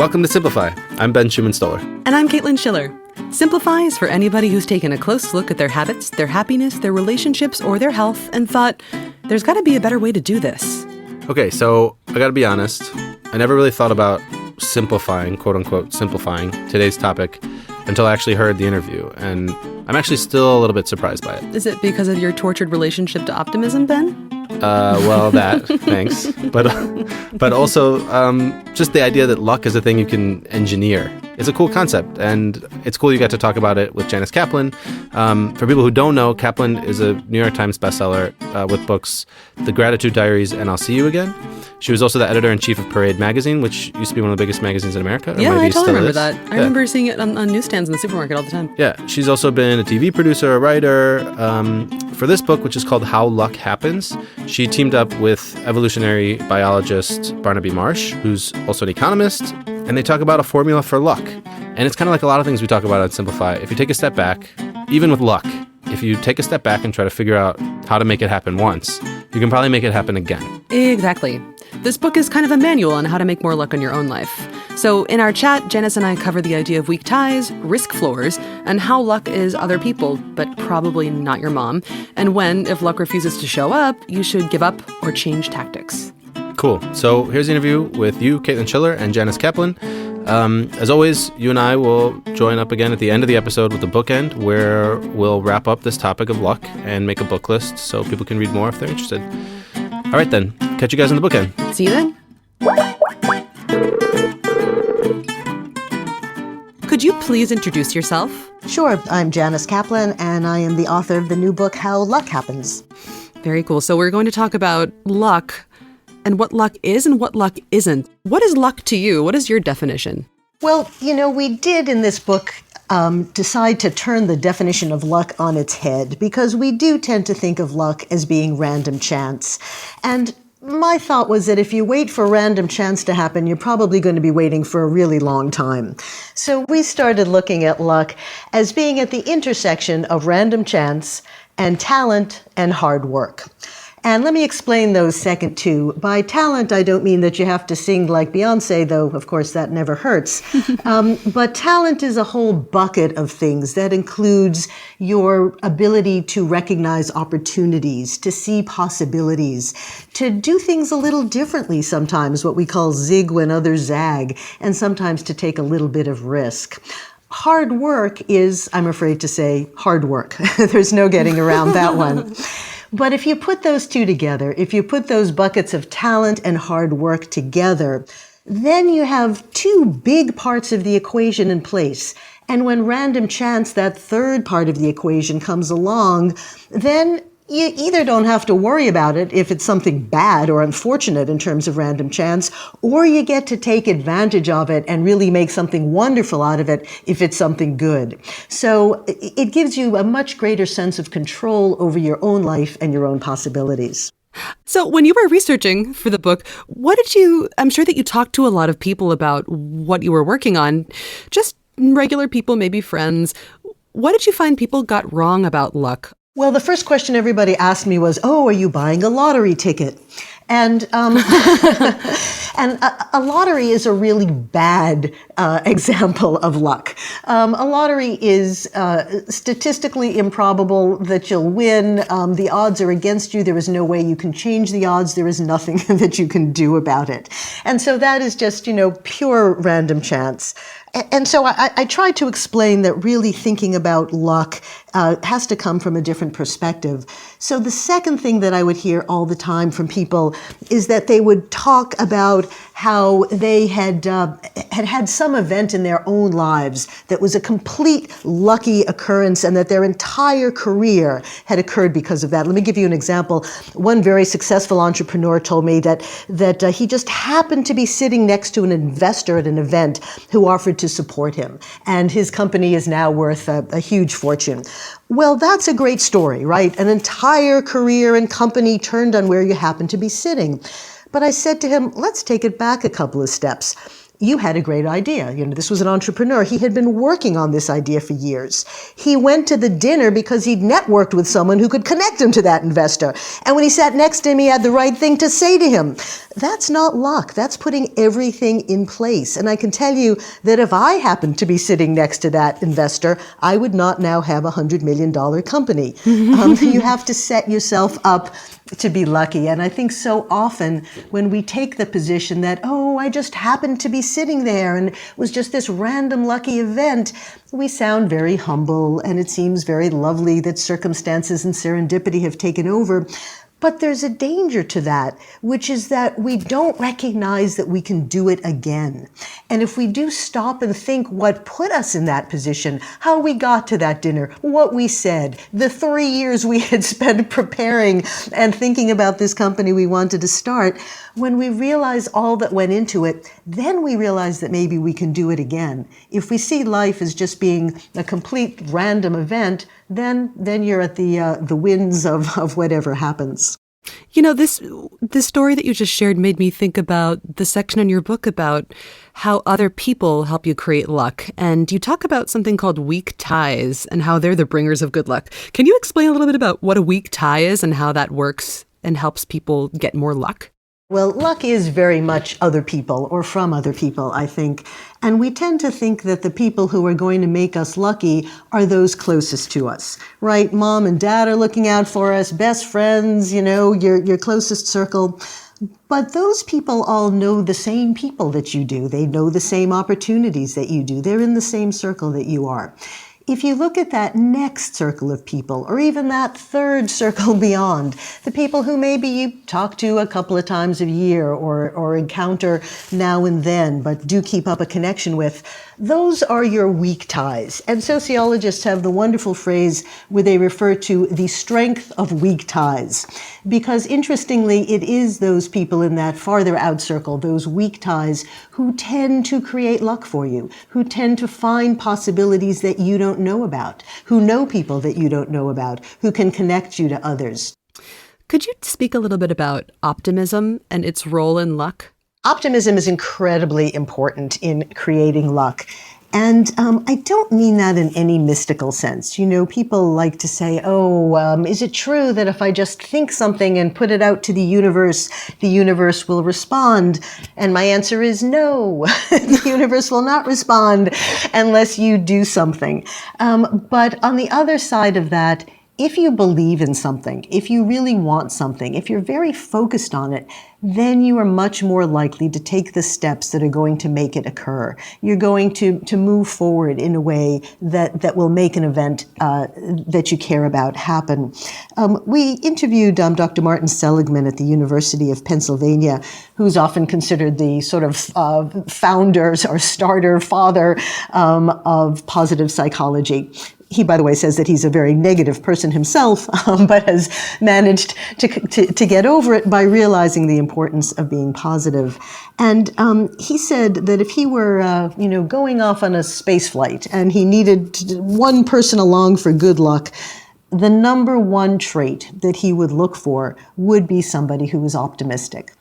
Welcome to Simplify. I'm Ben Schumann-Stoller. And I'm Caitlin Schiller. Simplify is for anybody who's taken a close look at their habits, their happiness, their relationships, or their health and thought, there's got to be a better way to do this. Okay, so I got to be honest. I never really thought about simplifying, quote unquote, simplifying today's topic until I actually heard the interview. And I'm actually still a little bit surprised by it. Is it because of your tortured relationship to optimism, Ben? Well, that, thanks. But also just the idea that luck is a thing you can engineer. It's a cool concept, and it's cool you got to talk about it with Janice Kaplan. For people who don't know, Kaplan is a New York Times bestseller with books The Gratitude Diaries and I'll See You Again. She was also the editor-in-chief of Parade magazine, which used to be one of the biggest magazines in America. Yeah, I totally remember that. I remember seeing it on newsstands in the supermarket all the time. Yeah, she's also been a TV producer, a writer. For this book, which is called How Luck Happens, she teamed up with evolutionary biologist Barnaby Marsh, who's also an economist, and they talk about a formula for luck. And it's kind of like a lot of things we talk about on Simplify. If you take a step back, even with luck, if you take a step back and try to figure out how to make it happen once, you can probably make it happen again. Exactly. This book is kind of a manual on how to make more luck in your own life. So in our chat, Janice and I cover the idea of weak ties, risk floors, and how luck is other people, but probably not your mom, and when, if luck refuses to show up, you should give up or change tactics. Cool. So here's the interview with you, Caitlin Schiller, and Janice Kaplan. As always, you and I will join up again at the end of the episode with the bookend, where we'll wrap up this topic of luck and make a book list so people can read more if they're interested. All right, then. Catch you guys on the bookend. See you then. Could you please introduce yourself? Sure. I'm Janice Kaplan, and I am the author of the new book, How Luck Happens. Very cool. So we're going to talk about luck and what luck is and what luck isn't. What is luck to you? What is your definition? Well, we did in this book decide to turn the definition of luck on its head, because we do tend to think of luck as being random chance. And my thought was that if you wait for random chance to happen, you're probably going to be waiting for a really long time. So we started looking at luck as being at the intersection of random chance and talent and hard work. And let me explain those second two. By talent, I don't mean that you have to sing like Beyonce, though, of course, that never hurts. But talent is a whole bucket of things that includes your ability to recognize opportunities, to see possibilities, to do things a little differently sometimes, what we call zig when others zag, and sometimes to take a little bit of risk. Hard work is, I'm afraid to say, hard work. There's no getting around that one. But if you put those two together, if you put those buckets of talent and hard work together, then you have two big parts of the equation in place. And when random chance, that third part of the equation, comes along, then you either don't have to worry about it if it's something bad or unfortunate in terms of random chance, or you get to take advantage of it and really make something wonderful out of it if it's something good. So it gives you a much greater sense of control over your own life and your own possibilities. So when you were researching for the book, I'm sure that you talked to a lot of people about what you were working on, just regular people, maybe friends. What did you find people got wrong about luck? Well, the first question everybody asked me was, are you buying a lottery ticket? And and a lottery is a really bad example of luck. A lottery is statistically improbable that you'll win. The odds are against you. There is no way you can change the odds. There is nothing that you can do about it. And so that is just, pure random chance. And so I tried to explain that really thinking about luck has to come from a different perspective. So the second thing that I would hear all the time from people is that they would talk about how they had some event in their own lives that was a complete lucky occurrence, and that their entire career had occurred because of that. Let me give you an example. One very successful entrepreneur told me that he just happened to be sitting next to an investor at an event who offered to support him, and his company is now worth a huge fortune. Well, that's a great story, right? An entire career and company turned on where you happen to be sitting. But I said to him, let's take it back a couple of steps. you had a great idea. This was an entrepreneur. He had been working on this idea for years. He went to the dinner because he'd networked with someone who could connect him to that investor. And when he sat next to him, he had the right thing to say to him. That's not luck. That's putting everything in place. And I can tell you that if I happened to be sitting next to that investor, I would not now have a $100 million company. You have to set yourself up to be lucky. And I think so often when we take the position that, oh, I just happened to be sitting there and it was just this random lucky event, we sound very humble and it seems very lovely that circumstances and serendipity have taken over. But there's a danger to that, which is that we don't recognize that we can do it again. And if we do stop and think what put us in that position, how we got to that dinner, what we said, the 3 years we had spent preparing and thinking about this company we wanted to start, when we realize all that went into it, then we realize that maybe we can do it again. If we see life as just being a complete random event, then you're at the winds of whatever happens. This story that you just shared made me think about the section in your book about how other people help you create luck. And you talk about something called weak ties and how they're the bringers of good luck. Can you explain a little bit about what a weak tie is and how that works and helps people get more luck? Well, luck is very much other people or from other people, I think. And we tend to think that the people who are going to make us lucky are those closest to us, right? Mom and dad are looking out for us, best friends, your closest circle. But those people all know the same people that you do. They know the same opportunities that you do. They're in the same circle that you are. If you look at that next circle of people, or even that third circle beyond, the people who maybe you talk to a couple of times a year or encounter now and then, but do keep up a connection with, those are your weak ties. And sociologists have the wonderful phrase where they refer to the strength of weak ties. Because interestingly, it is those people in that farther out circle, those weak ties, who tend to create luck for you, who tend to find possibilities that you don't know about, who know people that you don't know about, who can connect you to others. Could you speak a little bit about optimism and its role in luck? Optimism is incredibly important in creating luck. And I don't mean that in any mystical sense. People like to say, is it true that if I just think something and put it out to the universe will respond? And my answer is no, the universe will not respond unless you do something. But on the other side of that, if you believe in something, if you really want something, if you're very focused on it, then you are much more likely to take the steps that are going to make it occur. You're going to move forward in a way that will make an event that you care about happen. We interviewed Dr. Martin Seligman at the University of Pennsylvania, who's often considered the sort of founder or starter father of positive psychology. He, by the way, says that he's a very negative person himself, but has managed to get over it by realizing the importance of being positive. And he said that if he were, going off on a space flight and he needed one person along for good luck, the number one trait that he would look for would be somebody who was optimistic.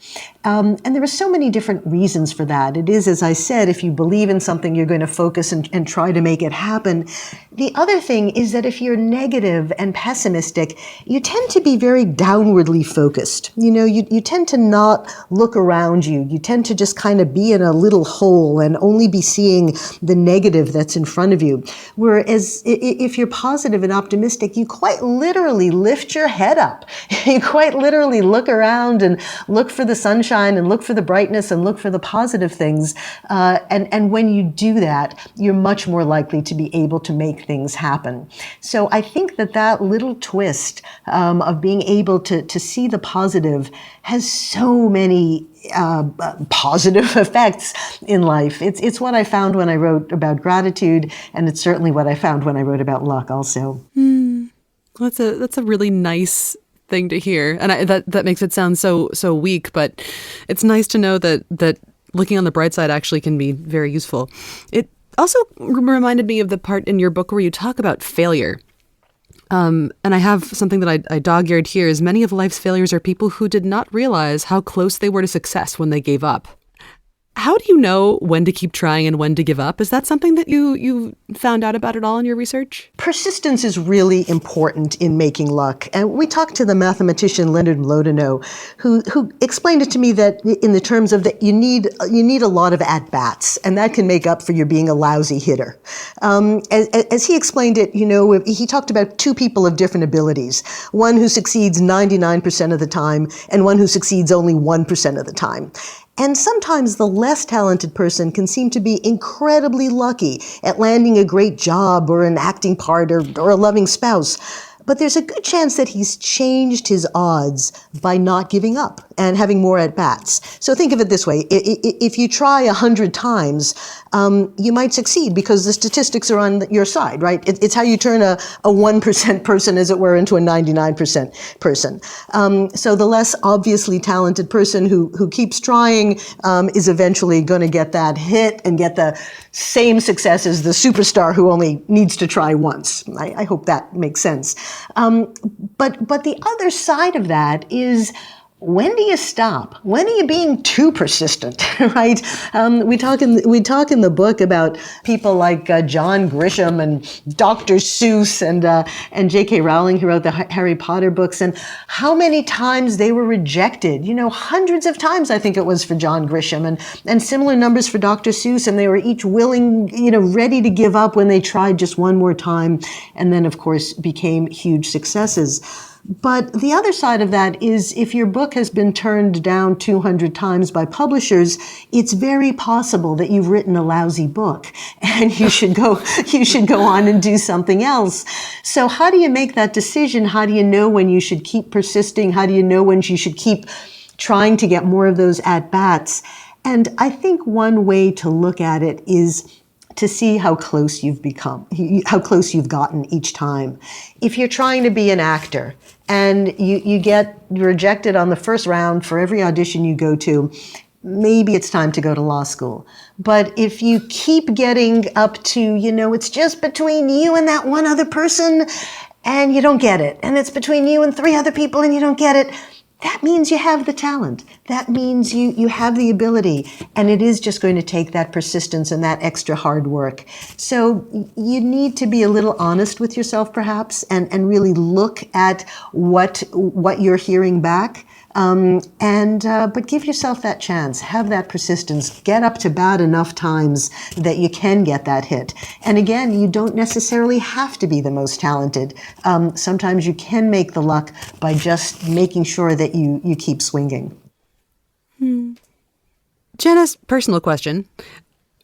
And there are so many different reasons for that. It is, as I said, if you believe in something, you're going to focus and try to make it happen. The other thing is that if you're negative and pessimistic, you tend to be very downwardly focused. You tend to not look around you. You tend to just kind of be in a little hole and only be seeing the negative that's in front of you. Whereas if you're positive and optimistic, you quite literally lift your head up. You quite literally look around and look for the sunshine and look for the brightness and look for the positive things. And when you do that, you're much more likely to be able to make things happen. So I think that little twist of being able to see the positive has so many positive effects in life. It's what I found when I wrote about gratitude, and it's certainly what I found when I wrote about luck also. That's a really nice thing to hear, and that makes it sound so weak. But it's nice to know that looking on the bright side actually can be very useful. It also reminded me of the part in your book where you talk about failure. And I have something that I dog-eared here is many of life's failures are people who did not realize how close they were to success when they gave up. How do you know when to keep trying and when to give up? Is that something that you found out about at all in your research? Persistence is really important in making luck. And we talked to the mathematician Leonard Mlodinow, who explained it to me that in the terms of that you need a lot of at-bats, and that can make up for your being a lousy hitter. As he explained it, he talked about two people of different abilities, one who succeeds 99% of the time and one who succeeds only 1% of the time. And sometimes the less talented person can seem to be incredibly lucky at landing a great job or an acting part or a loving spouse. But there's a good chance that he's changed his odds by not giving up and having more at-bats. So think of it this way. If you try 100 times, you might succeed because the statistics are on your side, right? It's how you turn a 1% person, as it were, into a 99% person. So the less obviously talented person who keeps trying is eventually going to get that hit and get the same success as the superstar who only needs to try once. I hope that makes sense. But the other side of that is, when do you stop? When are you being too persistent, right? We talk in the book about people like John Grisham and Dr. Seuss and J.K. Rowling, who wrote the Harry Potter books, and how many times they were rejected. Hundreds of times I think it was for John Grisham, and similar numbers for Dr. Seuss, and they were each willing, ready to give up when they tried just one more time, and then of course became huge successes. But the other side of that is, if your book has been turned down 200 times by publishers, it's very possible that you've written a lousy book and you should go on and do something else. So how do you make that decision? How do you know when you should keep persisting? How do you know when you should keep trying to get more of those at-bats? And I think one way to look at it is to see how close you've become, how close you've gotten each time. If you're trying to be an actor and you get rejected on the first round for every audition you go to, maybe it's time to go to law school. But if you keep getting up to, it's just between you and that one other person and you don't get it, and it's between you and 3 other people and you don't get it, that means you have the talent. That means you have the ability, and it is just going to take that persistence and that extra hard work. So you need to be a little honest with yourself, perhaps, and really look at what you're hearing back. But give yourself that chance, have that persistence, get up to bat enough times that you can get that hit. And again, you don't necessarily have to be the most talented. Sometimes you can make the luck by just making sure that you keep swinging. Janice, personal question.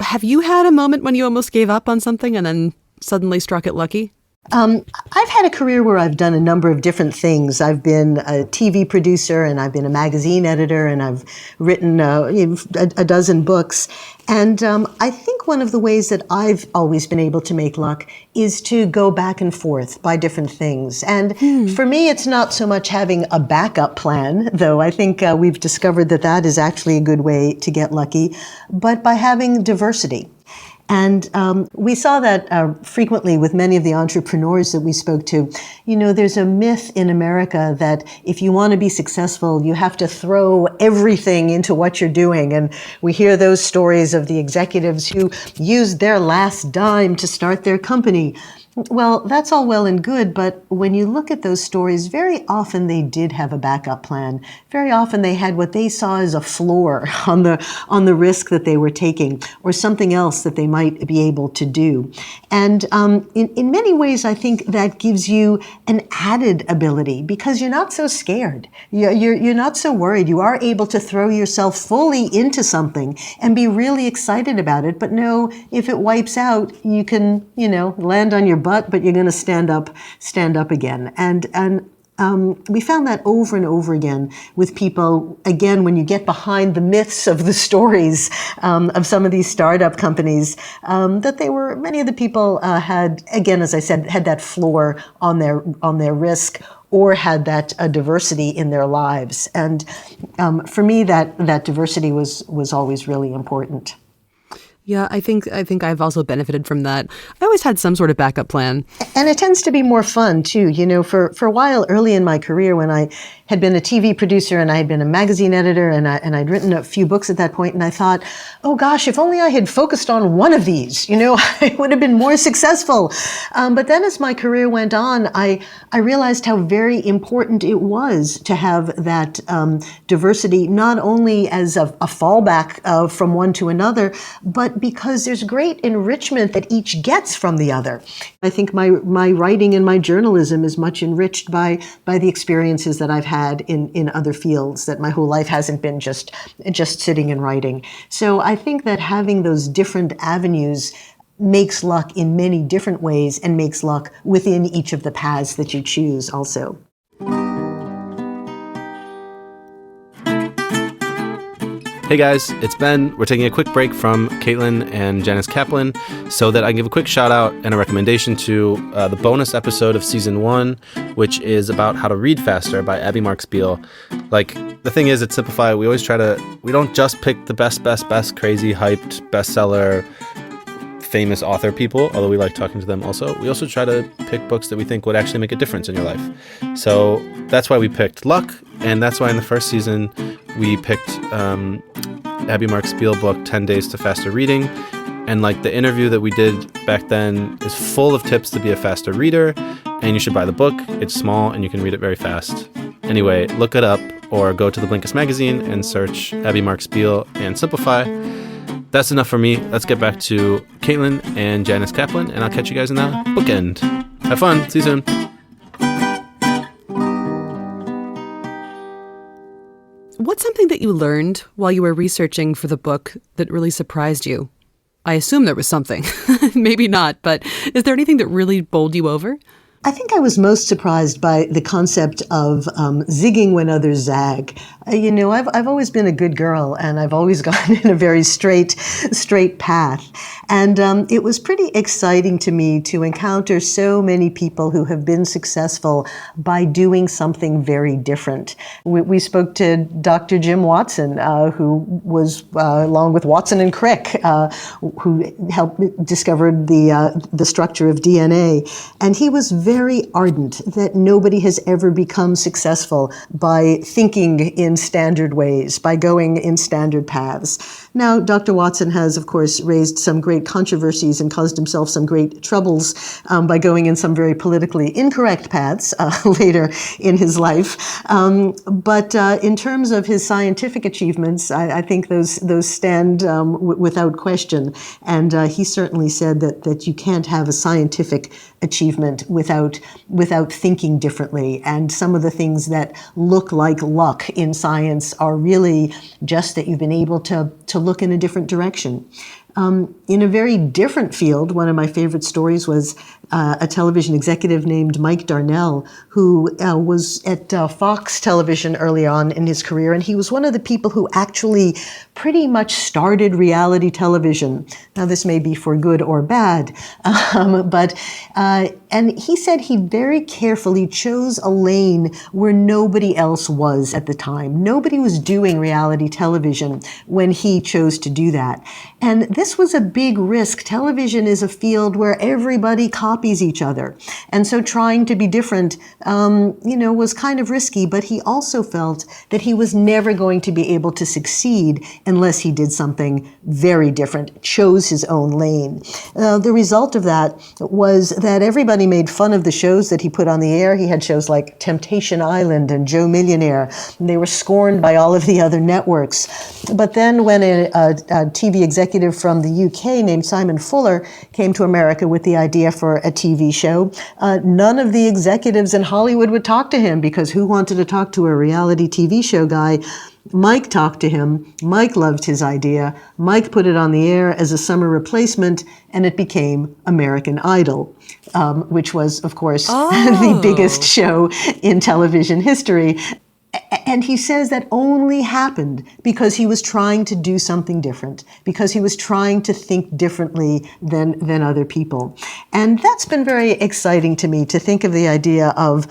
Have you had a moment when you almost gave up on something and then suddenly struck it lucky? I've had a career where I've done a number of different things. I've been a TV producer, and I've been a magazine editor, and I've written a dozen books. And I think one of the ways that I've always been able to make luck is to go back and forth by different things. And for me, it's not so much having a backup plan, though I think we've discovered that is actually a good way to get lucky, but by having diversity. And we saw that frequently with many of the entrepreneurs that we spoke to. There's a myth in America that if you want to be successful, you have to throw everything into what you're doing. And we hear those stories of the executives who used their last dime to start their company. Well, that's all well and good, but when you look at those stories, very often they did have a backup plan. Very often they had what they saw as a floor on the risk that they were taking, or something else that they might be able to do. And in many ways, I think that gives you an added ability because you're not so scared. You're not so worried. You are able to throw yourself fully into something and be really excited about it. But no, if it wipes out, you can, land on your butt, but you're going to stand up again. And we found that over and over again with people, again, when you get behind the myths of the stories of some of these startup companies, that many of the people had, again, as I said, had that floor on their risk, or had that diversity in their lives. And for me, that diversity was always really important. Yeah, I think I've also benefited from that. I always had some sort of backup plan. And it tends to be more fun too. For a while early in my career when I had been a TV producer and I had been a magazine editor and I'd written a few books at that point. And I thought, oh gosh, if only I had focused on one of these, I would have been more successful. But then as my career went on, I realized how very important it was to have that diversity, not only as a fallback from one to another, but because there's great enrichment that each gets from the other. I think my writing and my journalism is much enriched by the experiences that I've had in other fields, that my whole life hasn't been just sitting and writing. So I think that having those different avenues makes luck in many different ways and makes luck within each of the paths that you choose also. Hey guys, it's Ben. We're taking a quick break from Caitlin and Janice Kaplan so that I can give a quick shout out and a recommendation to the bonus episode of season 1, which is about how to read faster by Abby Mark Spiel. Like, the thing is, at Simplify, we don't just pick the best, crazy, hyped, bestseller, famous author people, although we like talking to them also. We also try to pick books that we think would actually make a difference in your life. So that's why we picked Luck, and that's why in the first season we picked Abby Mark Spiel book, 10 Days to Faster Reading. And like the interview that we did back then is full of tips to be a faster reader, and you should buy the book. It's small and you can read it very fast. Anyway, look it up or go to the Blinkist magazine and search Abby Mark Spiel and Simplify. That's enough for me. Let's get back to Caitlin and Janice Kaplan, and I'll catch you guys in the bookend. Have fun. See you soon. What's something that you learned while you were researching for the book that really surprised you? I assume there was something. Maybe not, but is there anything that really bowled you over? I think I was most surprised by the concept of zigging when others zag. I've always been a good girl, and I've always gone in a very straight path. And it was pretty exciting to me to encounter so many people who have been successful by doing something very different. We spoke to Dr. Jim Watson, who was, along with Watson and Crick, who discovered the structure of DNA. And he was very ardent that nobody has ever become successful by thinking in standard ways, by going in standard paths. Now, Dr. Watson has, of course, raised some great controversies and caused himself some great troubles by going in some very politically incorrect paths later in his life. But in terms of his scientific achievements, I think those stand without question. And he certainly said that you can't have a scientific achievement without thinking differently. And some of the things that look like luck in science are really just that you've been able to look in a different direction. In a very different field, one of my favorite stories was a television executive named Mike Darnell, who was at Fox Television early on in his career, and he was one of the people who actually pretty much started reality television. Now, this may be for good or bad, and he said he very carefully chose a lane where nobody else was at the time. Nobody was doing reality television when he chose to do that. And this was a big risk. Television is a field where everybody copies each other. And so trying to be different, was kind of risky, but he also felt that he was never going to be able to succeed unless he did something very different, chose his own lane. The result of that was that everybody made fun of the shows that he put on the air. He had shows like Temptation Island and Joe Millionaire. And they were scorned by all of the other networks. But then when a TV executive from the UK named Simon Fuller came to America with the idea for a TV show, none of the executives in Hollywood would talk to him, because who wanted to talk to a reality TV show guy? Mike talked to him. Mike loved his idea. Mike put it on the air as a summer replacement, and it became American Idol, which was, of course, the biggest show in television history. And he says that only happened because he was trying to do something different, because he was trying to think differently than other people. And that's been very exciting to me, to think of the idea of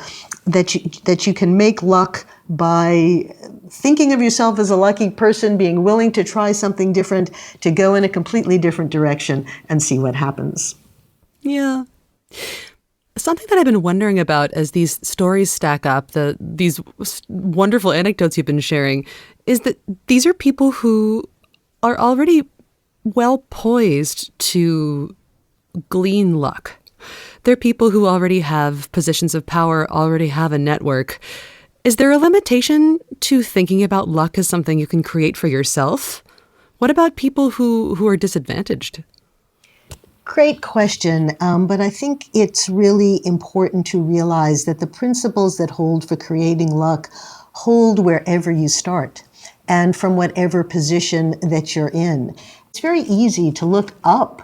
that you can make luck by thinking of yourself as a lucky person, being willing to try something different, to go in a completely different direction and see what happens. Yeah. Something that I've been wondering about as these stories stack up, these wonderful anecdotes you've been sharing, is that these are people who are already well poised to glean luck. They're people who already have positions of power, already have a network. Is there a limitation to thinking about luck as something you can create for yourself? What about people who are disadvantaged? Great question, but I think it's really important to realize that the principles that hold for creating luck hold wherever you start and from whatever position that you're in. It's very easy to look up,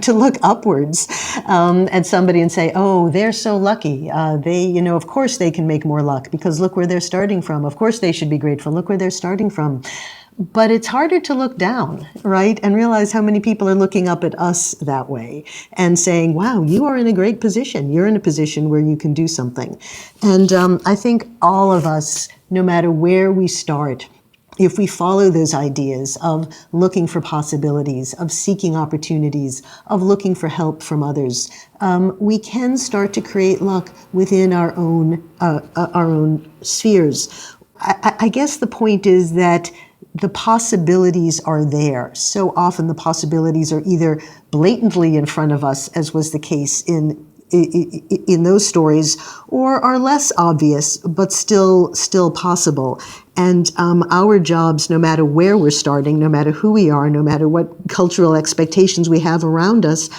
to look upwards at somebody and say, oh, they're so lucky. Of course they can make more luck because look where they're starting from. Of course they should be grateful. Look where they're starting from. But it's harder to look down, right? And realize how many people are looking up at us that way and saying, wow, you are in a great position. You're in a position where you can do something. And I think all of us, no matter where we start, if we follow those ideas of looking for possibilities, of seeking opportunities, of looking for help from others, we can start to create luck within our own spheres. I guess the point is that the possibilities are there. So often the possibilities are either blatantly in front of us, as was the case in those stories, or are less obvious, but still possible. And our jobs, no matter where we're starting, no matter who we are, no matter what cultural expectations we have around us,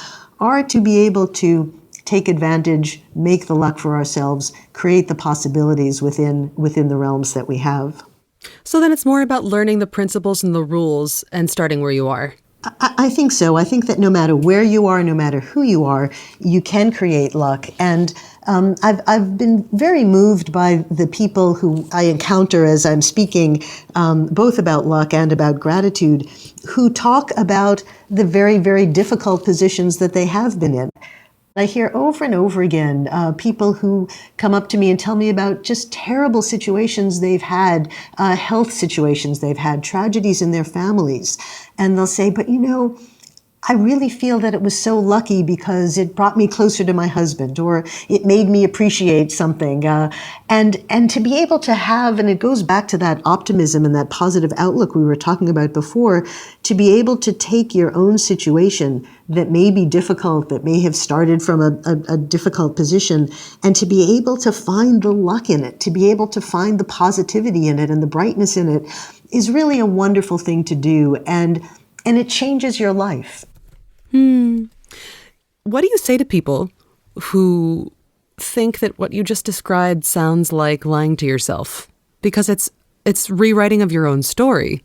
are to be able to take advantage, make the luck for ourselves, create the possibilities within the realms that we have. So then it's more about learning the principles and the rules and starting where you are. I think so. I think that no matter where you are, no matter who you are, you can create luck. And I've been very moved by the people who I encounter as I'm speaking, both about luck and about gratitude, who talk about the very, very difficult positions that they have been in. I hear over and over again people who come up to me and tell me about just terrible situations they've had, health situations they've had, tragedies in their families. And they'll say, but I really feel that it was so lucky because it brought me closer to my husband, or it made me appreciate something. And to be able to have, and it goes back to that optimism and that positive outlook we were talking about before, to be able to take your own situation that may be difficult, that may have started from a difficult position, and to be able to find the luck in it, to be able to find the positivity in it and the brightness in it is really a wonderful thing to do. And it changes your life. What do you say to people who think that what you just described sounds like lying to yourself? Because it's rewriting of your own story.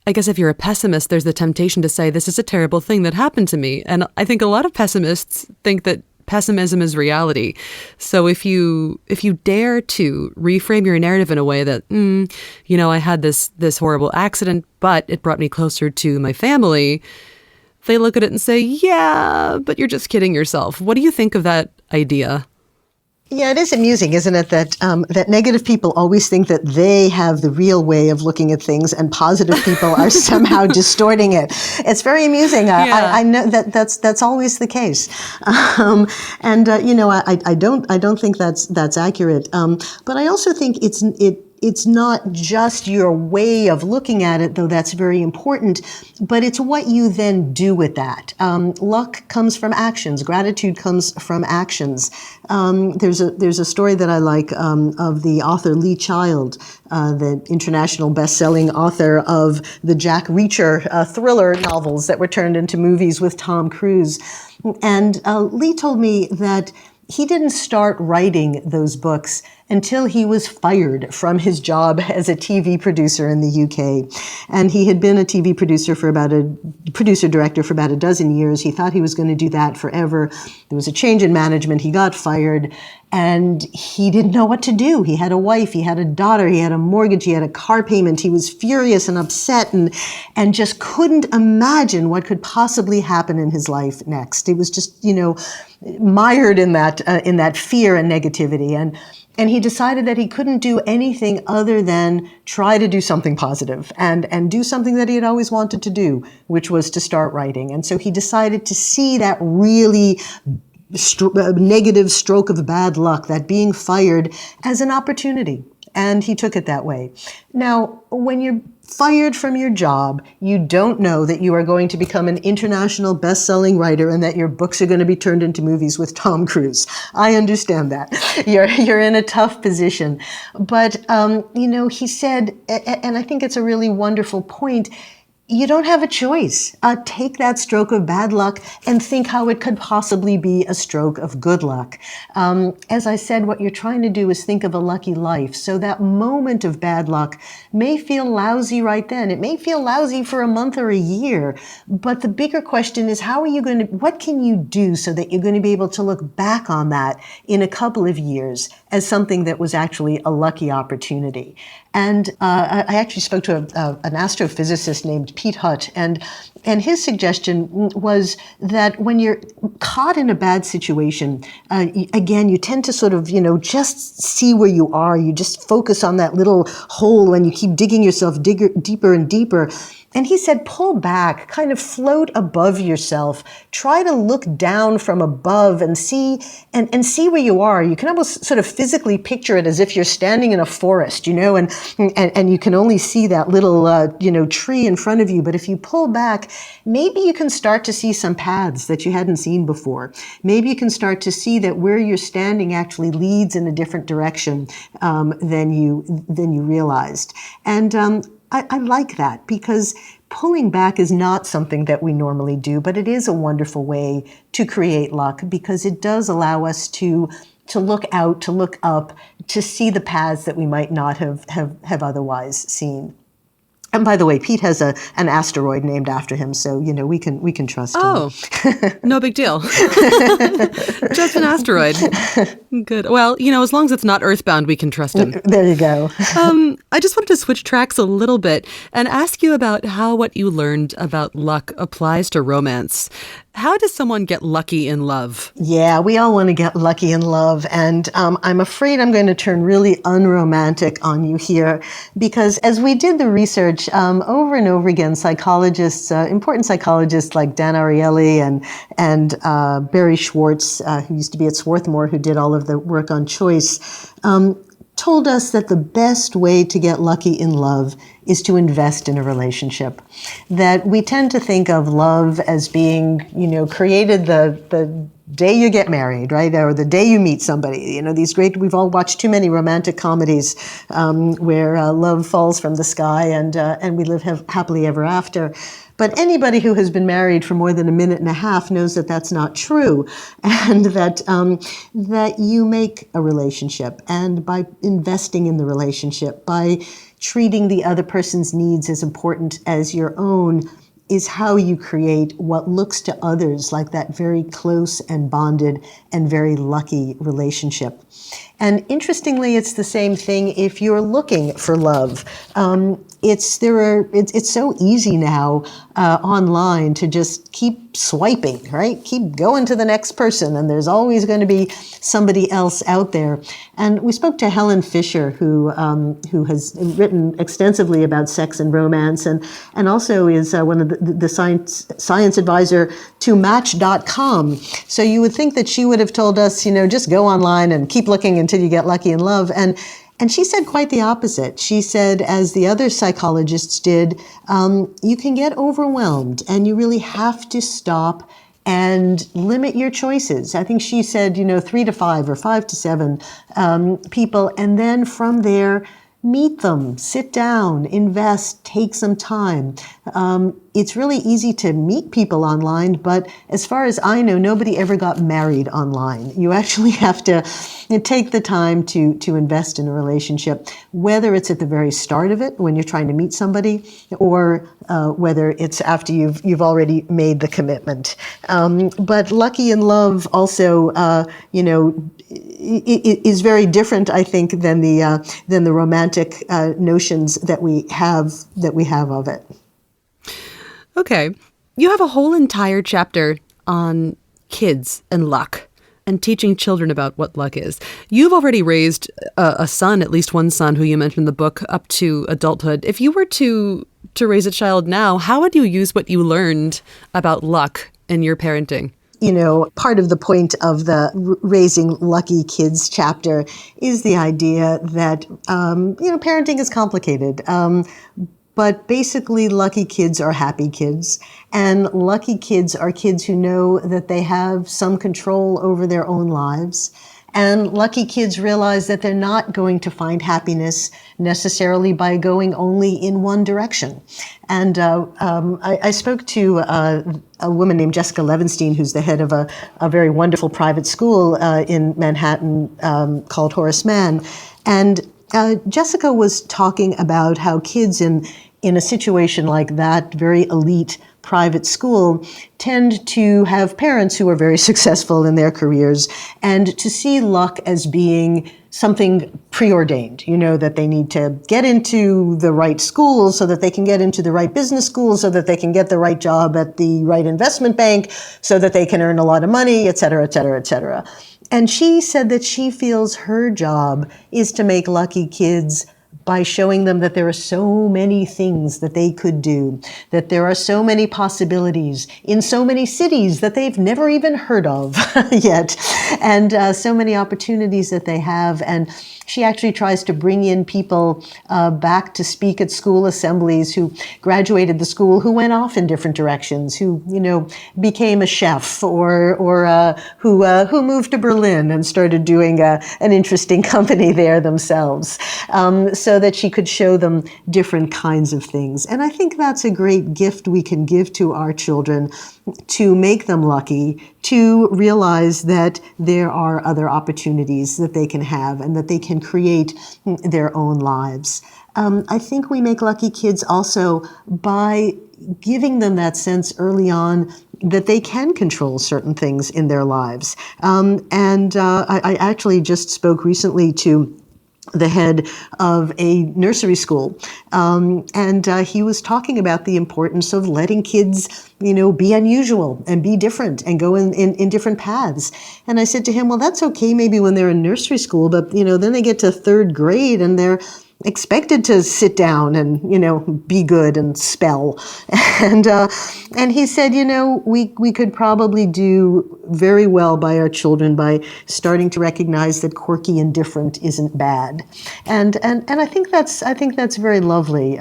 I guess if you're a pessimist, there's the temptation to say, this is a terrible thing that happened to me. And I think a lot of pessimists think that pessimism is reality. So if you dare to reframe your narrative in a way that, I had this horrible accident, but it brought me closer to my family, they look at it and say, yeah, but you're just kidding yourself. What do you think of that idea? Yeah, it is amusing, isn't it, that that negative people always think that they have the real way of looking at things, and positive people are somehow distorting it. It's very amusing. Yeah. I know that's always the case, I don't think that's accurate. But I also think it's not just your way of looking at it, though that's very important, but it's what you then do with that. Luck comes from actions. Gratitude comes from actions. There's a story that I like of the author Lee Child, the international best-selling author of the Jack Reacher thriller novels that were turned into movies with Tom Cruise. And Lee told me that he didn't start writing those books until he was fired from his job as a TV producer in the UK. And he had been a TV producer producer-director for about a dozen years. He thought he was going to do that forever. There was a change in management. He got fired, and he didn't know what to do. He had a wife, he had a daughter, he had a mortgage, he had a car payment. He was furious and upset and just couldn't imagine what could possibly happen in his life next. He was just, mired in that fear and negativity. And he decided that he couldn't do anything other than try to do something positive and do something that he had always wanted to do, which was to start writing. And so he decided to see that really negative stroke of bad luck, that being fired, as an opportunity. And he took it that way. Now, when you're fired from your job, you don't know that you are going to become an international best-selling writer and that your books are going to be turned into movies with Tom Cruise. I understand that. You're in a tough position. But, he said, and I think it's a really wonderful point, you don't have a choice. Take that stroke of bad luck and think how it could possibly be a stroke of good luck. As I said, what you're trying to do is think of a lucky life. So that moment of bad luck may feel lousy right then. It may feel lousy for a month or a year. But the bigger question is, what can you do so that you're going to be able to look back on that in a couple of years as something that was actually a lucky opportunity? And I actually spoke to an astrophysicist named Pete Hutt, and his suggestion was that when you're caught in a bad situation, again, you tend to sort of, just see where you are. You just focus on that little hole and you keep digging yourself deeper and deeper. And he said, pull back, kind of float above yourself. Try to look down from above and see where you are. You can almost sort of physically picture it as if you're standing in a forest, and you can only see that little, tree in front of you. But if you pull back, maybe you can start to see some paths that you hadn't seen before. Maybe you can start to see that where you're standing actually leads in a different direction than you realized. And I like that, because pulling back is not something that we normally do, but it is a wonderful way to create luck, because it does allow us to look out, to look up, to see the paths that we might not have otherwise seen. And by the way, Pete has an asteroid named after him, so we can trust him. Oh, no big deal. Just an asteroid. Good. Well, as long as it's not earthbound, we can trust him. There you go. I just wanted to switch tracks a little bit and ask you about how what you learned about luck applies to romance. How does someone get lucky in love? Yeah, we all want to get lucky in love. And I'm afraid I'm going to turn really unromantic on you here, because as we did the research over and over again, psychologists, important psychologists like Dan Ariely and Barry Schwartz, who used to be at Swarthmore, who did all of the work on choice, told us that the best way to get lucky in love is to invest in a relationship. That we tend to think of love as being, created the day you get married, right? Or the day you meet somebody. We've all watched too many romantic comedies where love falls from the sky and we live happily ever after. But anybody who has been married for more than a minute and a half knows that that's not true, and that you make a relationship, and by investing in the relationship, by treating the other person's needs as important as your own, is how you create what looks to others like that very close and bonded and very lucky relationship. And interestingly, it's the same thing if you're looking for love. It's so easy now online to just keep swiping, right? Keep going to the next person, and there's always going to be somebody else out there. And we spoke to Helen Fisher, who has written extensively about sex and romance, and also is one of the science advisor to Match.com. So you would think that she would have told us, just go online and keep looking until you get lucky in love. And she said quite the opposite. She said, as the other psychologists did, you can get overwhelmed and you really have to stop and limit your choices. I think she said, 3 to 5 or 5 to 7 people. And then from there, meet them, sit down, invest, take some time. It's really easy to meet people online, but as far as I know, nobody ever got married online. You actually have to take the time to invest in a relationship, whether it's at the very start of it when you're trying to meet somebody, or whether it's after you've already made the commitment. But lucky in love also, is very different, I think, than the romantic notions that we have of it. Okay. You have a whole entire chapter on kids and luck and teaching children about what luck is. You've already raised a son, at least one son, who you mentioned in the book, up to adulthood. If you were to raise a child now, how would you use what you learned about luck in your parenting? part of the point of the Raising Lucky Kids chapter is the idea that, parenting is complicated. But basically, lucky kids are happy kids. And lucky kids are kids who know that they have some control over their own lives. And lucky kids realize that they're not going to find happiness necessarily by going only in one direction. And I spoke to a woman named Jessica Levenstein, who's the head of a very wonderful private school in Manhattan called Horace Mann. And Jessica was talking about how kids in a situation like that, very elite private school, tend to have parents who are very successful in their careers and to see luck as being something preordained, that they need to get into the right school so that they can get into the right business school so that they can get the right job at the right investment bank so that they can earn a lot of money, et cetera, et cetera, et cetera. And she said that she feels her job is to make lucky kids by showing them that there are so many things that they could do, that there are so many possibilities in so many cities that they've never even heard of yet, and so many opportunities that they have. And she actually tries to bring in people back to speak at school assemblies who graduated the school, who went off in different directions, who became a chef, or who moved to Berlin and started doing an interesting company there themselves, so that she could show them different kinds of things. And I think that's a great gift we can give to our children, to make them lucky, to realize that there are other opportunities that they can have and that they can create their own lives. I think we make lucky kids also by giving them that sense early on that they can control certain things in their lives. I actually just spoke recently to the head of a nursery school. And he was talking about the importance of letting kids, be unusual and be different and go in different paths. And I said to him, well, that's okay maybe when they're in nursery school, but, then they get to third grade and they're expected to sit down and, be good and spell. And he said, we could probably do very well by our children by starting to recognize that quirky and different isn't bad. And I think that's very lovely.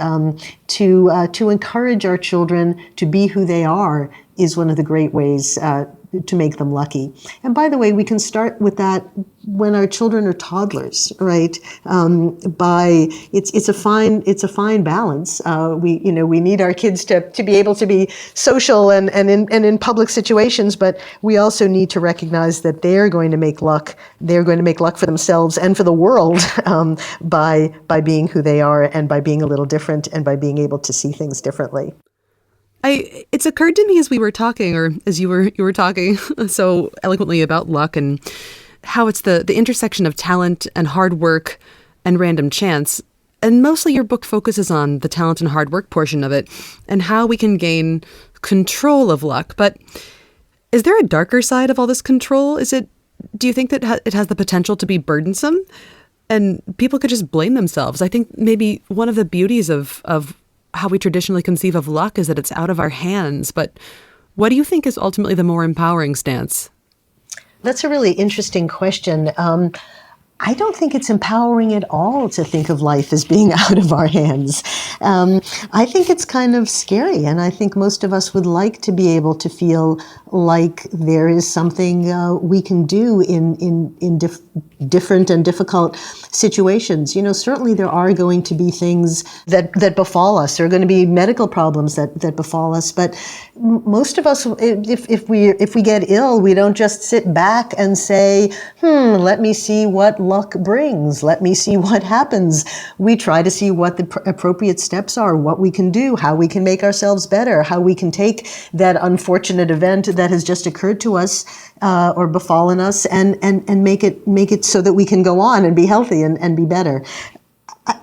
To encourage our children to be who they are is one of the great ways to make them lucky. And by the way, we can start with that when our children are toddlers, right? It's a fine balance. We need our kids to be able to be social and in public situations, but we also need to recognize that they're going to make luck. They're going to make luck for themselves and for the world by being who they are and by being a little different and by being able to see things differently. It's occurred to me as we were talking, or as you were talking so eloquently about luck and how it's the intersection of talent and hard work and random chance. And mostly your book focuses on the talent and hard work portion of it and how we can gain control of luck. But is there a darker side of all this control? Do you think that it has the potential to be burdensome and people could just blame themselves? I think maybe one of the beauties of how we traditionally conceive of luck is that it's out of our hands. But what do you think is ultimately the more empowering stance? That's a really interesting question. I don't think it's empowering at all to think of life as being out of our hands. I think it's kind of scary, and I think most of us would like to be able to feel like there is something we can do in different and difficult situations. Certainly there are going to be things that befall us. There are going to be medical problems that befall us, but most of us, if we get ill, we don't just sit back and say, let me see what luck brings. Let me see what happens. We try to see what the appropriate steps are, what we can do, how we can make ourselves better, how we can take that unfortunate event that has just occurred to us or befallen us and make it so that we can go on and be healthy and be better.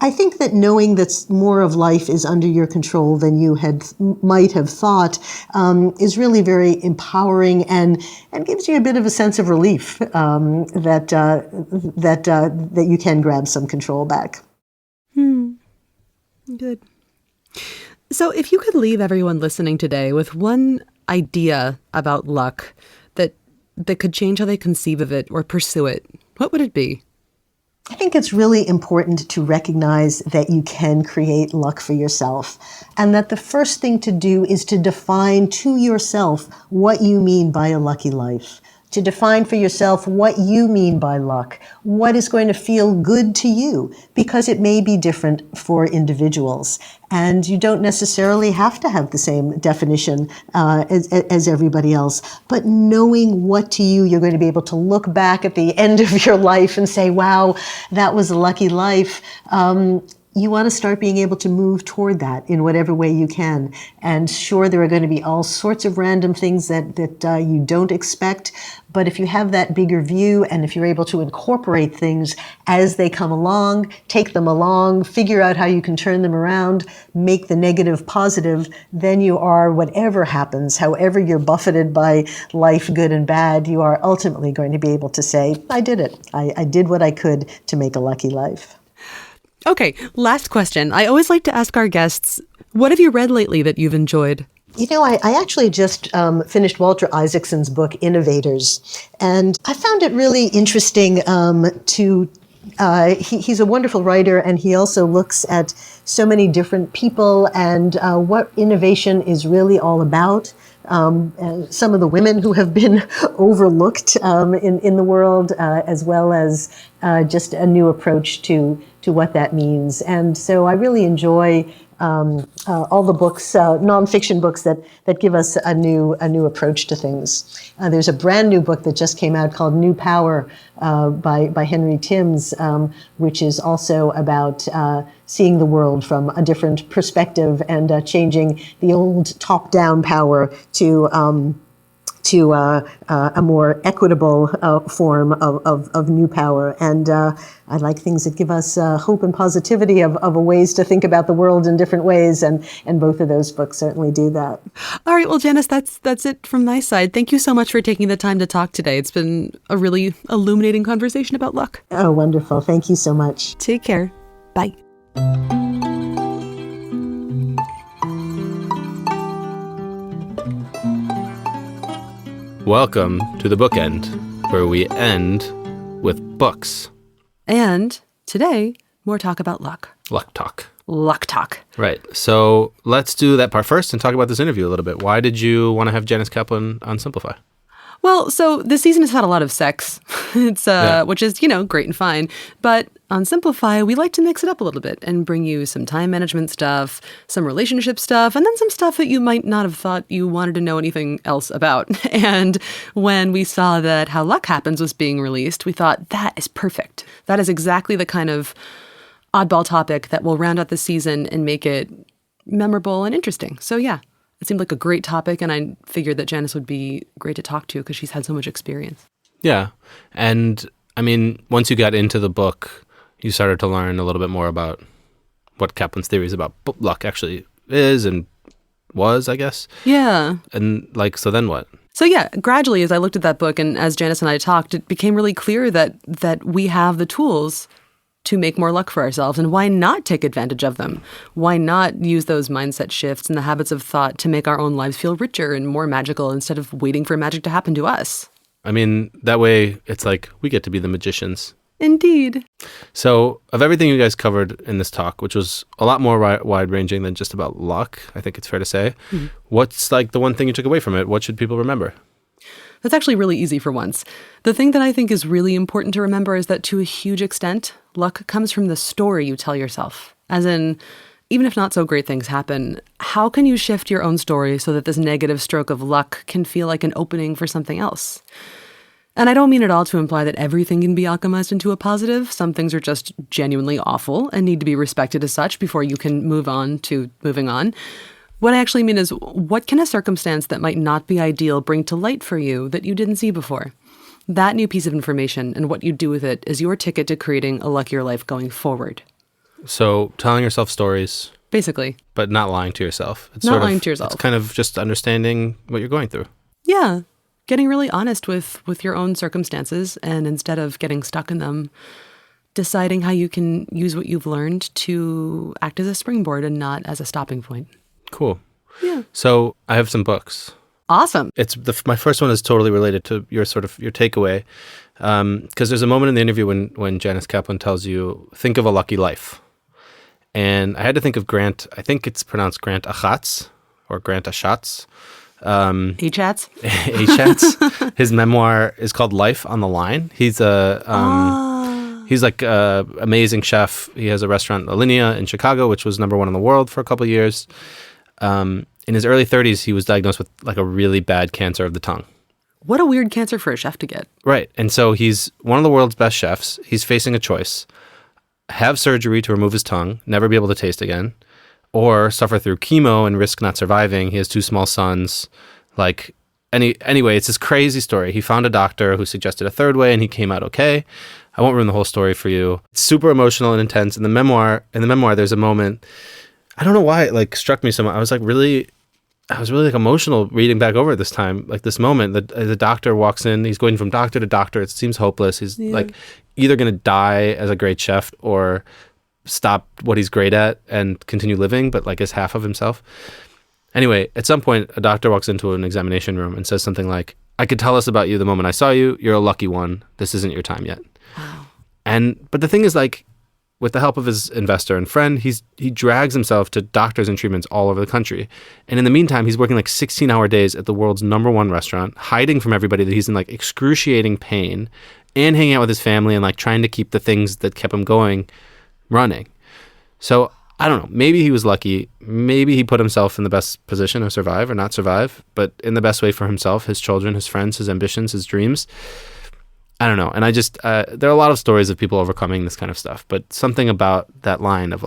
I think that knowing that more of life is under your control than you might have thought is really very empowering and gives you a bit of a sense of relief that you can grab some control back. Good. So if you could leave everyone listening today with one idea about luck that that could change how they conceive of it or pursue it, what would it be? I think it's really important to recognize that you can create luck for yourself, and that the first thing to do is to define to yourself what you mean by a lucky life. To define for yourself what you mean by luck, what is going to feel good to you, because it may be different for individuals. And you don't necessarily have to have the same definition as everybody else. But knowing what to you, you're going to be able to look back at the end of your life and say, wow, that was a lucky life. You want to start being able to move toward that in whatever way you can. And sure, there are going to be all sorts of random things that you don't expect. But if you have that bigger view, and if you're able to incorporate things as they come along, take them along, figure out how you can turn them around, make the negative positive, then you are, whatever happens, however you're buffeted by life, good and bad, you are ultimately going to be able to say, I did it. I did what I could to make a lucky life. Okay, last question. I always like to ask our guests, what have you read lately that you've enjoyed? You know, I actually just finished Walter Isaacson's book, Innovators, and I found it really interesting he's a wonderful writer, and he also looks at so many different people and what innovation is really all about. And some of the women who have been overlooked in the world, as well as just a new approach to what that means. And so I really enjoy all the books, nonfiction books that give us a new approach to things. There's a brand new book that just came out called New Power by Henry Timms, which is also about seeing the world from a different perspective and changing the old top-down power to a more equitable form of new power. And I like things that give us hope and positivity of ways to think about the world in different ways, and both of those books certainly do that. All right, well, Janice, that's it from my side. Thank you so much for taking the time to talk today. It's been a really illuminating conversation about luck. Oh, wonderful. Thank you so much. Take care. Bye. Welcome to the bookend, where we end with books. And today, more talk about luck. Luck talk. Luck talk. Right. So let's do that part first and talk about this interview a little bit. Why did you want to have Janice Kaplan on Simplify? Well, so this season has had a lot of sex, which is, great and fine. But on Simplify, we like to mix it up a little bit and bring you some time management stuff, some relationship stuff, and then some stuff that you might not have thought you wanted to know anything else about. And when we saw that How Luck Happens was being released, we thought, that is perfect. That is exactly the kind of oddball topic that will round out the season and make it memorable and interesting. So yeah. It seemed like a great topic, and I figured that Janice would be great to talk to because she's had so much experience. Yeah. And, I mean, once you got into the book, you started to learn a little bit more about what Kaplan's theories about luck actually is and was, I guess. Yeah. And, so then what? So yeah, gradually as I looked at that book and as Janice and I talked, it became really clear that we have the tools to make more luck for ourselves. And why not take advantage of them? Why not use those mindset shifts and the habits of thought to make our own lives feel richer and more magical instead of waiting for magic to happen to us? I mean, that way it's like we get to be the magicians. Indeed. So of everything you guys covered in this talk, which was a lot more wide-ranging than just about luck, I think it's fair to say, what's the one thing you took away from it? What should people remember? That's actually really easy for once. The thing that I think is really important to remember is that to a huge extent, luck comes from the story you tell yourself. As in, even if not so great things happen, how can you shift your own story so that this negative stroke of luck can feel like an opening for something else? And I don't mean at all to imply that everything can be alchemized into a positive. Some things are just genuinely awful and need to be respected as such before you can move on to moving on. What I actually mean is, what can a circumstance that might not be ideal bring to light for you that you didn't see before? That new piece of information and what you do with it is your ticket to creating a luckier life going forward. So telling yourself stories. Basically. But not lying to yourself. It's not lying to yourself. It's kind of just understanding what you're going through. Yeah. Getting really honest with your own circumstances, and instead of getting stuck in them, deciding how you can use what you've learned to act as a springboard and not as a stopping point. Cool. Yeah. So I have some books. Awesome. My first one is totally related to your takeaway, because there's a moment in the interview when Janice Kaplan tells you, think of a lucky life. And I had to think of Grant, I think it's pronounced Grant Achatz or Grant Achatz. Achats? Achatz. His memoir is called Life on the Line. He's he's like an amazing chef. He has a restaurant, Alinea, in Chicago, which was number one in the world for a couple of years. In his early 30s, he was diagnosed with like a really bad cancer of the tongue. What a weird cancer for a chef to get. Right. And so he's one of the world's best chefs. He's facing a choice. Have surgery to remove his tongue, never be able to taste again, or suffer through chemo and risk not surviving. He has 2 small sons. Anyway, it's this crazy story. He found a doctor who suggested a third way and he came out okay. I won't ruin the whole story for you. It's super emotional and intense. In the memoir, there's a moment, I don't know why it struck me so much. I was really emotional reading back over it this time. Like this moment, the doctor walks in, he's going from doctor to doctor. It seems hopeless. He's either going to die as a great chef or stop what he's great at and continue living, but as half of himself. Anyway, at some point, a doctor walks into an examination room and says something like, I could tell us about you the moment I saw you. You're a lucky one. This isn't your time yet. Wow. But the thing is, with the help of his investor and friend, he drags himself to doctors and treatments all over the country. And in the meantime, he's working 16-hour days at the world's number one restaurant, hiding from everybody that he's in excruciating pain, and hanging out with his family and trying to keep the things that kept him going running. So I don't know. Maybe he was lucky. Maybe he put himself in the best position to survive or not survive, but in the best way for himself, his children, his friends, his ambitions, his dreams. I don't know. And I just, there are a lot of stories of people overcoming this kind of stuff, but something about that line of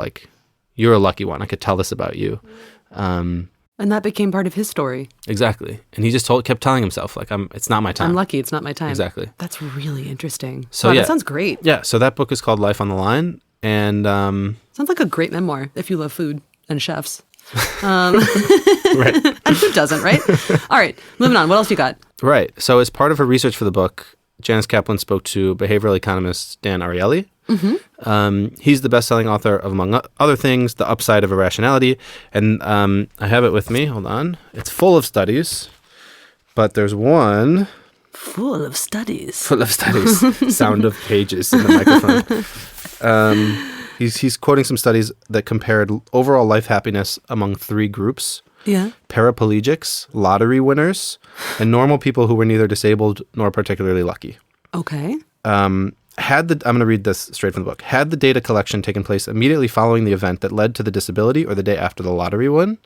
you're a lucky one. I could tell this about you. And that became part of his story. Exactly. And he just kept telling himself, it's not my time. I'm lucky. It's not my time. Exactly. That's really interesting. So wow, yeah. That sounds great. Yeah. So that book is called Life on the Line. And sounds like a great memoir if you love food and chefs. Right. And who doesn't, right? All right, moving on. What else you got? Right. So as part of her research for the book, Janice Kaplan spoke to behavioral economist Dan Ariely. Mm-hmm. He's the best-selling author of, among other things, The Upside of Irrationality. And I have it with me. Hold on. It's full of studies, but there's one... Full of studies. Full of studies. Sound of pages in the microphone. He's quoting some studies that compared overall life happiness among 3 groups. Yeah. Paraplegics, lottery winners, and normal people who were neither disabled nor particularly lucky. Okay. I'm going to read this straight from the book. Had the data collection taken place immediately following the event that led to the disability or the day after the lottery win,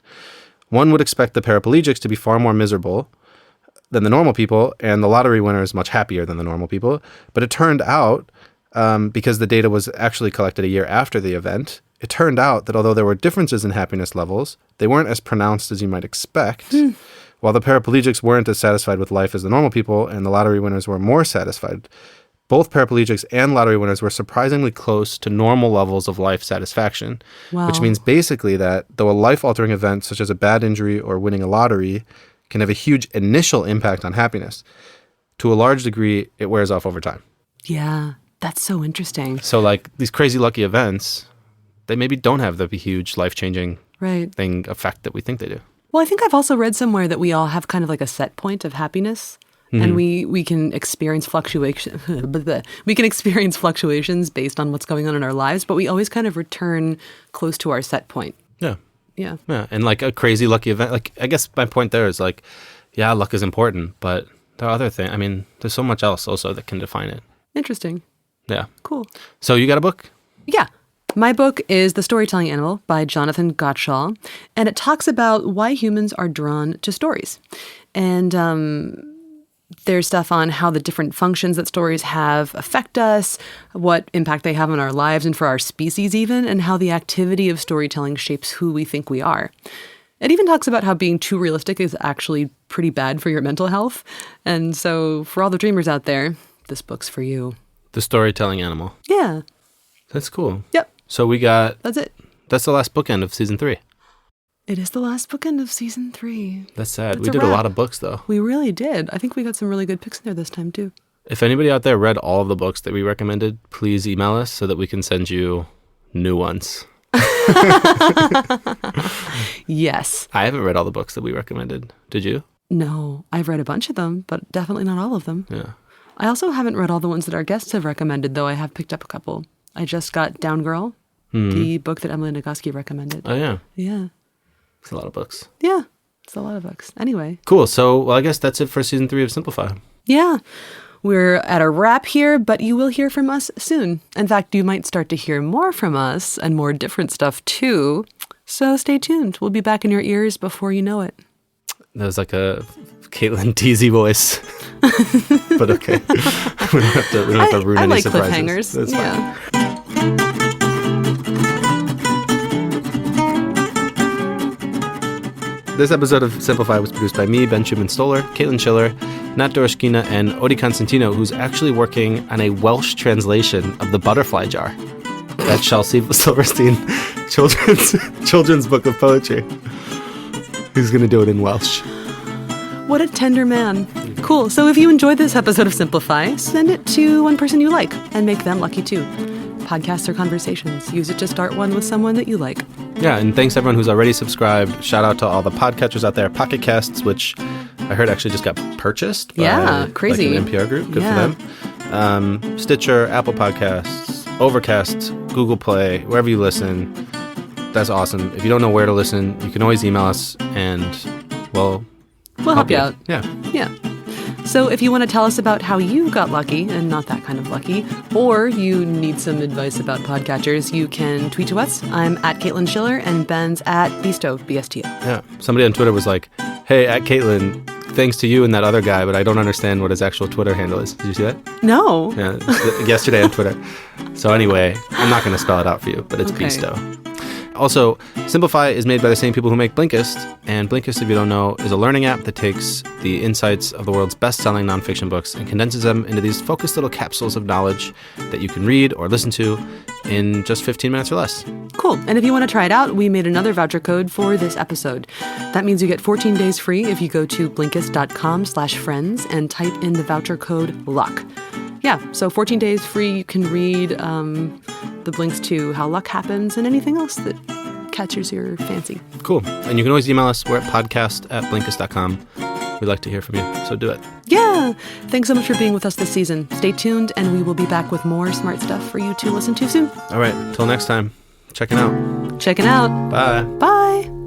one would expect the paraplegics to be far more miserable than the normal people, and the lottery winners much happier than the normal people. But it turned out, because the data was actually collected a year after the event, it turned out that although there were differences in happiness levels, they weren't as pronounced as you might expect. While the paraplegics weren't as satisfied with life as the normal people, and the lottery winners were more satisfied, both paraplegics and lottery winners were surprisingly close to normal levels of life satisfaction. Wow. Which means basically that though a life-altering event such as a bad injury or winning a lottery can have a huge initial impact on happiness, to a large degree, it wears off over time. Yeah, that's so interesting. So these crazy lucky events, they maybe don't have the huge life-changing effect that we think they do. Well, I think I've also read somewhere that we all have kind of a set point of happiness. Mm-hmm. And we can experience fluctuations based on what's going on in our lives, but we always kind of return close to our set point. Yeah. Yeah. Yeah. And a crazy lucky event, I guess my point there is yeah, luck is important, but there are other things. I mean, there's so much else also that can define it. Interesting. Yeah. Cool. So you got a book? Yeah. My book is The Storytelling Animal by Jonathan Gottschall, and it talks about why humans are drawn to stories. And there's stuff on how the different functions that stories have affect us, what impact they have on our lives and for our species even, and how the activity of storytelling shapes who we think we are. It even talks about how being too realistic is actually pretty bad for your mental health. And so for all the dreamers out there, this book's for you. The Storytelling Animal. Yeah. That's cool. Yep. So we got... That's it. That's the last bookend of season 3. It is the last bookend of season 3. That's sad. That's we did a lot of books, though. We really did. I think we got some really good picks in there this time, too. If anybody out there read all of the books that we recommended, please email us so that we can send you new ones. Yes. I haven't read all the books that we recommended. Did you? No, I've read a bunch of them, but definitely not all of them. Yeah. I also haven't read all the ones that our guests have recommended, though I have picked up a couple. I just got Down Girl, the book that Emily Nagoski recommended. Oh, yeah. Yeah. It's a lot of books. Yeah. It's a lot of books. Anyway. Cool. So, well, I guess that's it for season 3 of Simplify. Yeah. We're at a wrap here, but you will hear from us soon. In fact, you might start to hear more from us and more different stuff too. So stay tuned. We'll be back in your ears before you know it. That was like a Caitlin Teasy voice. But okay. we don't have to ruin I any like surprises. cliffhangers. That's fine. Yeah. This episode of Simplify was produced by me, Ben Schumann-Stoller, Caitlin Schiller, Nat Doroshkina, and Odi Constantino, who's actually working on a Welsh translation of The Butterfly Jar. That Shel Silverstein children's book of poetry. He's going to do it in Welsh. What a tender man. Cool. So if you enjoyed this episode of Simplify, send it to one person you like and make them lucky too. Podcasts or conversations. Use it to start one with someone that you like. Yeah, and thanks everyone who's already subscribed. Shout out to all the podcatchers out there. Pocket Casts, which I heard actually just got purchased by crazy. Like an NPR group. Good for them. Stitcher, Apple Podcasts, Overcast, Google Play, wherever you listen. That's awesome. If you don't know where to listen, you can always email us and we'll help you out. Yeah. Yeah. So if you want to tell us about how you got lucky and not that kind of lucky, or you need some advice about podcatchers, you can tweet to us. I'm at Caitlin Schiller and Ben's at Besto, BSTO. Yeah. Somebody on Twitter was like, hey, at Caitlin, thanks to you and that other guy, but I don't understand what his actual Twitter handle is. Did you see that? No. Yeah. Yesterday on Twitter. So anyway, I'm not going to spell it out for you, but it's Okay. Besto. Also, Simplify is made by the same people who make Blinkist, and Blinkist, if you don't know, is a learning app that takes the insights of the world's best-selling nonfiction books and condenses them into these focused little capsules of knowledge that you can read or listen to in just 15 minutes or less. Cool. And if you want to try it out, we made another voucher code for this episode. That means you get 14 days free if you go to Blinkist.com/friends and type in the voucher code LUCK. Yeah, so 14 days free. You can read the blinks to How Luck Happens and anything else that catches your fancy. Cool. And you can always email us. We're at podcast@blinkist.com. We'd like to hear from you, so do it. Yeah. Thanks so much for being with us this season. Stay tuned, and we will be back with more smart stuff for you to listen to soon. All right. Till next time. Checking out. Checking out. Bye. Bye.